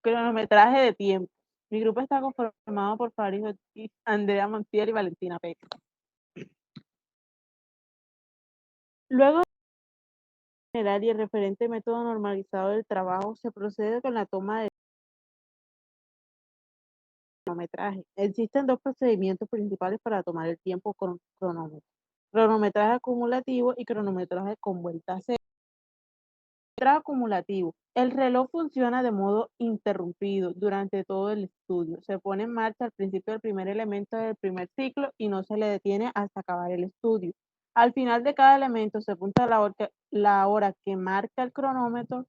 Cronometraje de tiempo. Mi grupo está conformado por Faris Ortiz, Andrea Montiel y Valentina Pérez. Luego general y el referente método normalizado del trabajo, se procede con la toma de cronometraje. Existen dos procedimientos principales para tomar el tiempo con cronómetro: cronometraje acumulativo y cronometraje con vuelta a cero. Cronometraje acumulativo. El reloj funciona de modo interrumpido durante todo el estudio. Se pone en marcha al principio del primer elemento del primer ciclo y no se le detiene hasta acabar el estudio. Al final de cada elemento se apunta la hora que marca el cronómetro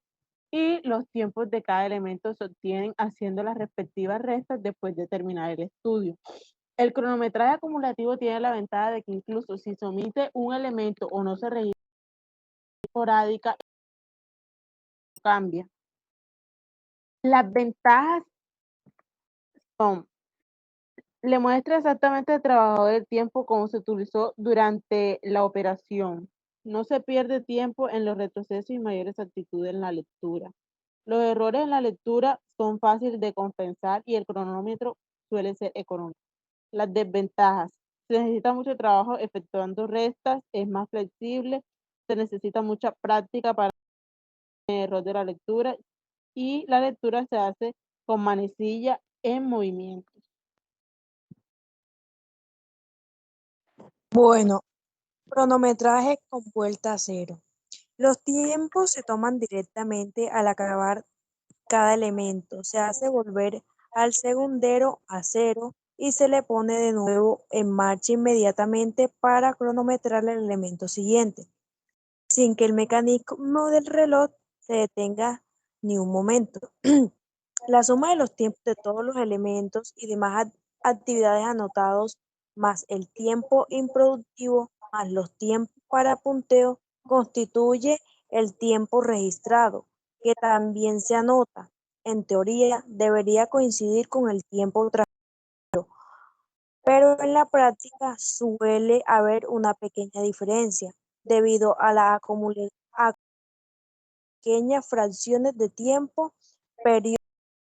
y los tiempos de cada elemento se obtienen haciendo las respectivas restas después de terminar el estudio. El cronometraje acumulativo tiene la ventaja de que incluso si se omite un elemento o no se registra esporádica, cambia. Las ventajas son: le muestra exactamente al trabajador el tiempo como se utilizó durante la operación. No se pierde tiempo en los retrocesos y mayor exactitud en la lectura. Los errores en la lectura son fáciles de compensar y el cronómetro suele ser económico. Las desventajas: se necesita mucho trabajo efectuando restas, es más flexible, se necesita mucha práctica para el error de la lectura y la lectura se hace con manecilla en movimiento. Bueno, cronometraje con vuelta a cero. Los tiempos se toman directamente al acabar cada elemento. Se hace volver al segundero a cero y se le pone de nuevo en marcha inmediatamente para cronometrar el elemento siguiente, sin que el mecanismo del reloj se detenga ni un momento. La suma de los tiempos de todos los elementos y demás actividades anotados, más el tiempo improductivo, más los tiempos para punteo, constituye el tiempo registrado, que también se anota. En teoría, debería coincidir con el tiempo transcurrido, pero en la práctica suele haber una pequeña diferencia, debido a la acumulación de pequeñas fracciones de tiempo, periodos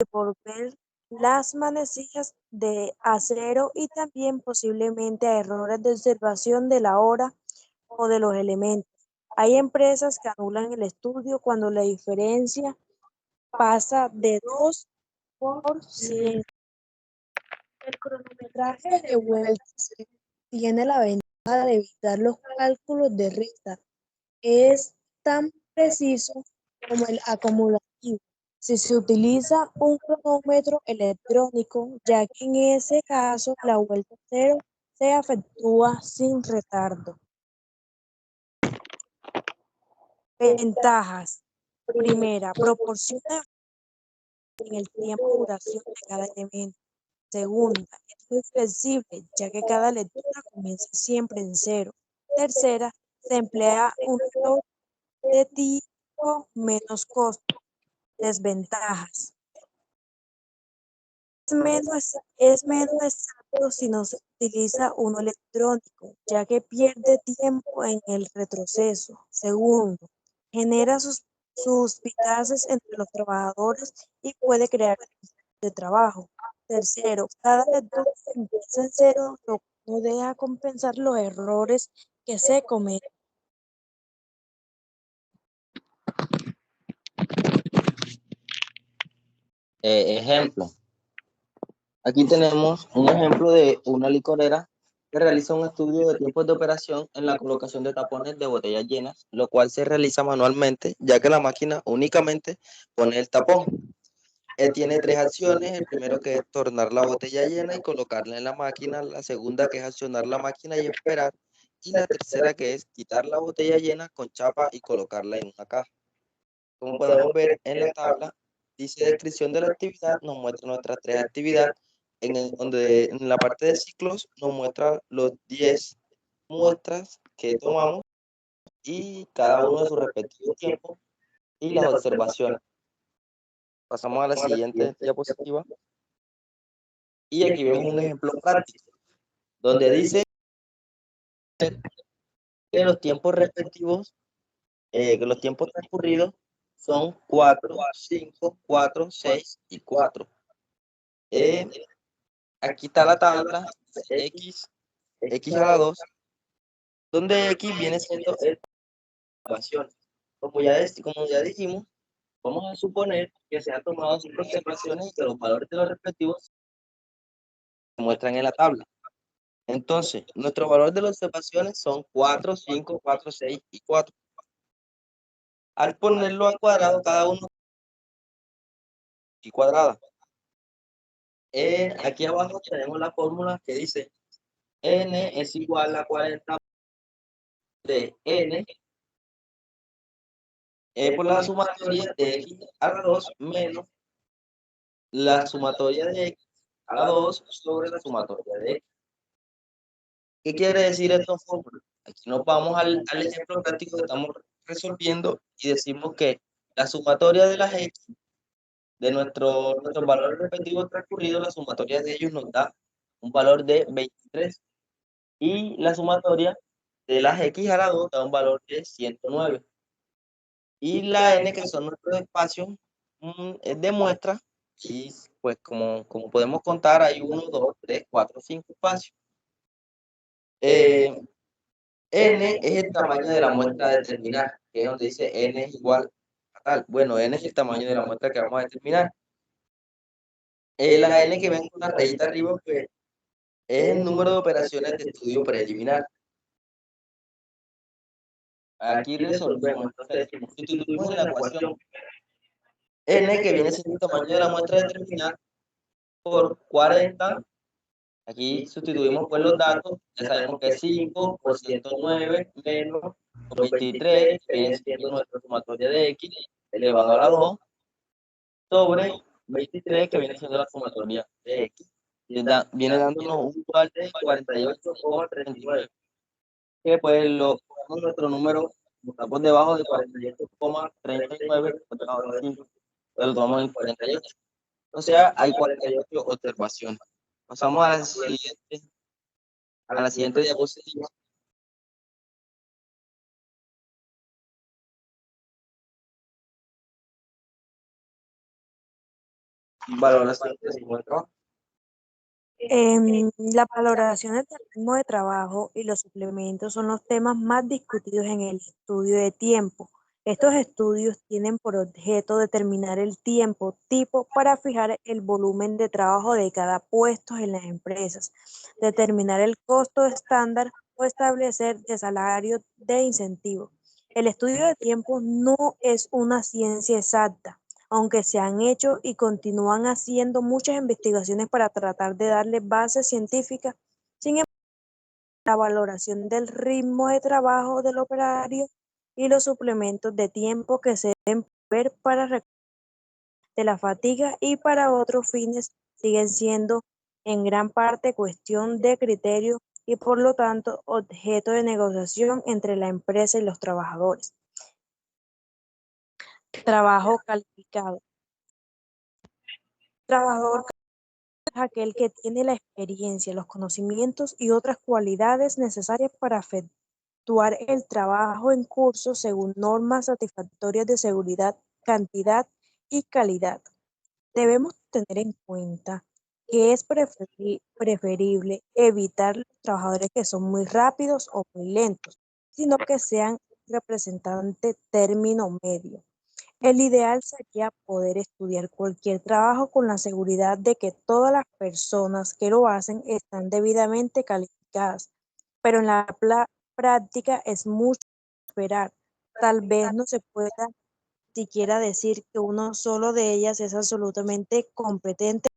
por ver las manecillas de acero y también posiblemente a errores de observación de la hora o de los elementos. Hay empresas que anulan el estudio cuando la diferencia pasa de 2%. El cronometraje de vuelta tiene la ventaja de evitar los cálculos de resta. Es tan preciso como el acumulativo si se utiliza un cronómetro electrónico, ya que en ese caso la vuelta cero se efectúa sin retardo. Ventajas. Primera, proporciona en el tiempo de duración de cada elemento. Segunda, es muy flexible, ya que cada lectura comienza siempre en cero. Tercera, se emplea un reloj de tipo menos costo. Desventajas. Es menos exacto si no se utiliza uno electrónico, ya que pierde tiempo en el retroceso. Segundo, genera suspicacias entre los trabajadores y puede crear de trabajo. Tercero, cada lectura empieza en cero, lo que no deja compensar los errores que se cometen. Ejemplo. Aquí tenemos un ejemplo de una licorera que realiza un estudio de tiempos de operación en la colocación de tapones de botellas llenas, lo cual se realiza manualmente, ya que la máquina únicamente pone el tapón. Tiene tres acciones: el primero que es tornar la botella llena y colocarla en la máquina, la segunda que es accionar la máquina y esperar, y la tercera que es quitar la botella llena con chapa y colocarla en una caja. Como podemos ver en la tabla, dice descripción de la actividad, nos muestra nuestras tres actividades, donde en la parte de ciclos nos muestra los 10 muestras que tomamos y cada uno de sus respectivos tiempos y las observaciones. Pasamos a la siguiente diapositiva y aquí vemos un ejemplo práctico, donde dice que los tiempos respectivos, que los tiempos transcurridos son 4, 5, 4, 6 y 4. Aquí está la tabla x a la 2, donde x viene siendo el observación. Como ya dijimos, vamos a suponer que se han tomado 5 observaciones y que los valores de los respectivos se muestran en la tabla. Entonces, nuestro valor de las observaciones son 4, 5, 4, 6 y 4. Al ponerlo al cuadrado, cada uno y cuadrada. Aquí abajo tenemos la fórmula que dice n es igual a 40 de n por la sumatoria de x a la 2 menos la sumatoria de x a la 2 sobre la sumatoria de x. ¿Qué quiere decir esta fórmula? Aquí nos vamos al ejemplo práctico que estamos resolviendo y decimos que la sumatoria de las x de nuestros valores respectivos transcurridos, la sumatoria de ellos nos da un valor de 23 y la sumatoria de las x a la 2 da un valor de 109. Y la n, que son nuestros espacios, de muestra, y pues como podemos contar, hay 1, 2, 3, 4, 5 espacios. N es el tamaño de la muestra a determinar, que es donde dice n es igual a tal. Bueno, n es el tamaño de la muestra que vamos a determinar. La n que ven con la rayita arriba, pues, es el número de operaciones de estudio preliminar. Aquí resolvemos, entonces sustituimos en la ecuación n, que viene siendo el tamaño de la muestra a determinar, por 40. Aquí sustituimos pues los datos, ya sabemos que es 5 por 109 menos los 23, que viene siendo nuestra sumatoria de x, elevado a la 2, sobre 23, que viene siendo la sumatoria de x. Viene dándonos un total de 48,39. Que pues nuestro número, está por debajo de 48,39, por debajo de 5, pero lo tomamos en 48. O sea, hay 48 observaciones. Pasamos a la siguiente diapositiva. Valoración de trabajo. Las valoraciones del ritmo de trabajo y los suplementos son los temas más discutidos en el estudio de tiempo. Estos estudios tienen por objeto determinar el tiempo tipo para fijar el volumen de trabajo de cada puesto en las empresas, determinar el costo estándar o establecer el salario de incentivo. El estudio de tiempo no es una ciencia exacta, aunque se han hecho y continúan haciendo muchas investigaciones para tratar de darle base científica. Sin embargo, la valoración del ritmo de trabajo del operario y los suplementos de tiempo que se deben ver para recuperar de la fatiga y para otros fines siguen siendo en gran parte cuestión de criterio y por lo tanto objeto de negociación entre la empresa y los trabajadores. Trabajo calificado. Trabajador es aquel que tiene la experiencia, los conocimientos y otras cualidades necesarias para efectuar el trabajo en curso según normas satisfactorias de seguridad, cantidad y calidad. Debemos tener en cuenta que es preferible evitar los trabajadores que son muy rápidos o muy lentos, sino que sean representante término medio. El ideal sería poder estudiar cualquier trabajo con la seguridad de que todas las personas que lo hacen están debidamente calificadas, pero en la práctica es mucho esperar. Tal vez no se pueda siquiera decir que uno solo de ellas es absolutamente competente,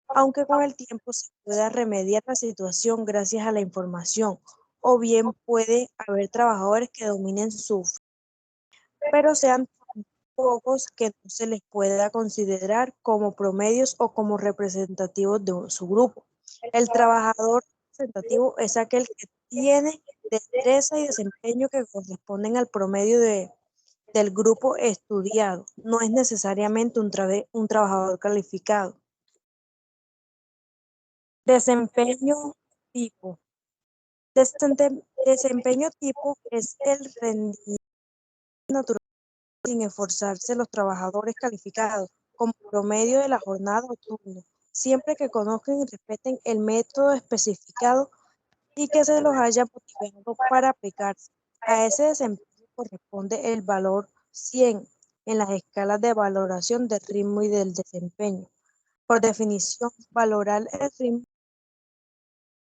aunque con el tiempo se pueda remediar la situación gracias a la información, o bien puede haber trabajadores que dominen su, pero sean pocos que no se les pueda considerar como promedios o como representativos de su grupo. El trabajador representativo es aquel que tiene destreza y desempeño que corresponden al promedio del grupo estudiado. No es necesariamente un trabajador calificado. Desempeño tipo. Desempeño tipo es el rendimiento natural sin esforzarse los trabajadores calificados, como promedio de la jornada o turno, siempre que conozcan y respeten el método especificado y que se los haya motivado para aplicarse. A ese desempeño corresponde el valor 100 en las escalas de valoración del ritmo y del desempeño. Por definición, valorar el ritmo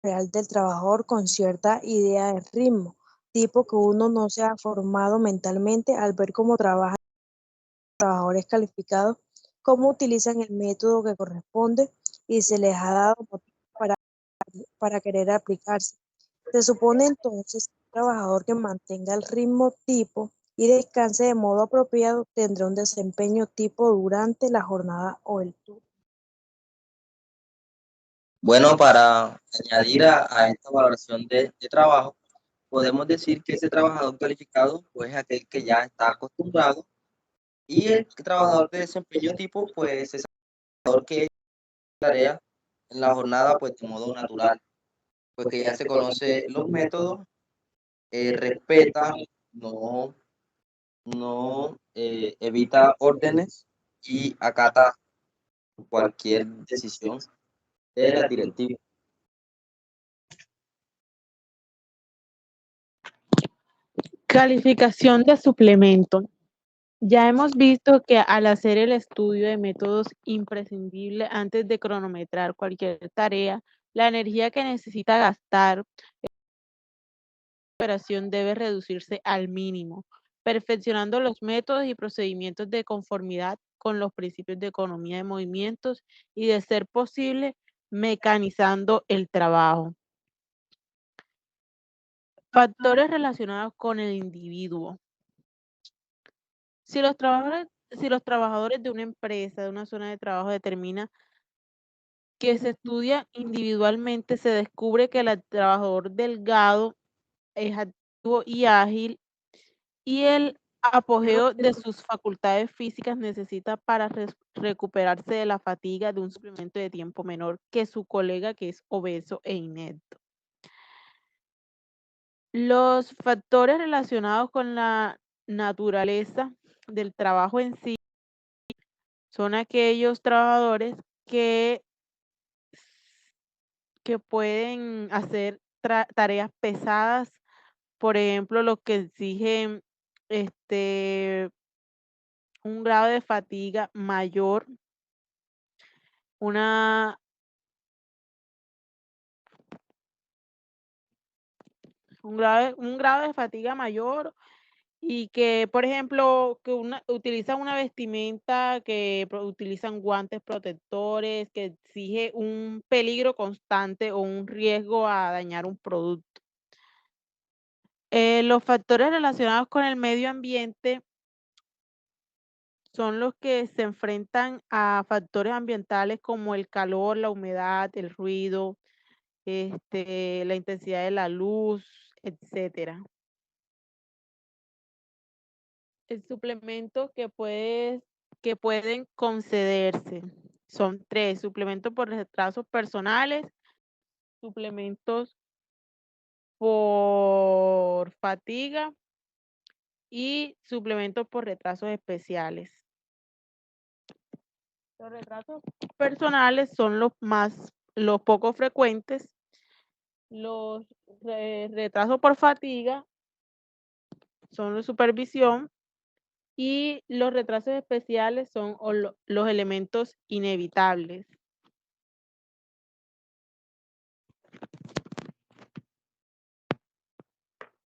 real del trabajador con cierta idea de ritmo, tipo que uno no se ha formado mentalmente al ver cómo trabajan los trabajadores calificados, cómo utilizan el método que corresponde y se les ha dado motivo para querer aplicarse. Se supone entonces que un trabajador que mantenga el ritmo tipo y descanse de modo apropiado tendrá un desempeño tipo durante la jornada o el turno. Bueno, para añadir a esta valoración de trabajo, podemos decir que ese trabajador calificado pues, es aquel que ya está acostumbrado y el trabajador de desempeño tipo pues es el trabajador que hace tarea en la jornada pues de modo natural, pues que ya se conoce los métodos, respeta, no, no evita órdenes y acata cualquier decisión de la directiva. Calificación de suplemento. Ya hemos visto que al hacer el estudio de métodos imprescindibles antes de cronometrar cualquier tarea, la energía que necesita gastar en la operación debe reducirse al mínimo, perfeccionando los métodos y procedimientos de conformidad con los principios de economía de movimientos y, de ser posible, mecanizando el trabajo. Factores relacionados con el individuo. Si los trabajadores de una empresa, de una zona de trabajo determina que se estudia individualmente, se descubre que el trabajador delgado es activo y ágil y el apogeo de sus facultades físicas necesita para recuperarse de la fatiga de un suplemento de tiempo menor que su colega que es obeso e inepto. Los factores relacionados con la naturaleza del trabajo en sí son aquellos trabajadores que pueden hacer tareas pesadas, por ejemplo, los que exigen un grado de fatiga mayor, una, un grado de fatiga mayor y que, por ejemplo, que utilizan una vestimenta, que utilizan guantes protectores, que exige un peligro constante o un riesgo a dañar un producto. Los factores relacionados con el medio ambiente son los que se enfrentan a factores ambientales como el calor, la humedad, el ruido, la intensidad de la luz, etcétera. El suplemento que pueden concederse son 3: suplementos por retrasos personales, suplementos por fatiga y suplementos por retrasos especiales. Los retrasos personales son los poco frecuentes. Los retrasos por fatiga son de supervisión y los retrasos especiales son los elementos inevitables.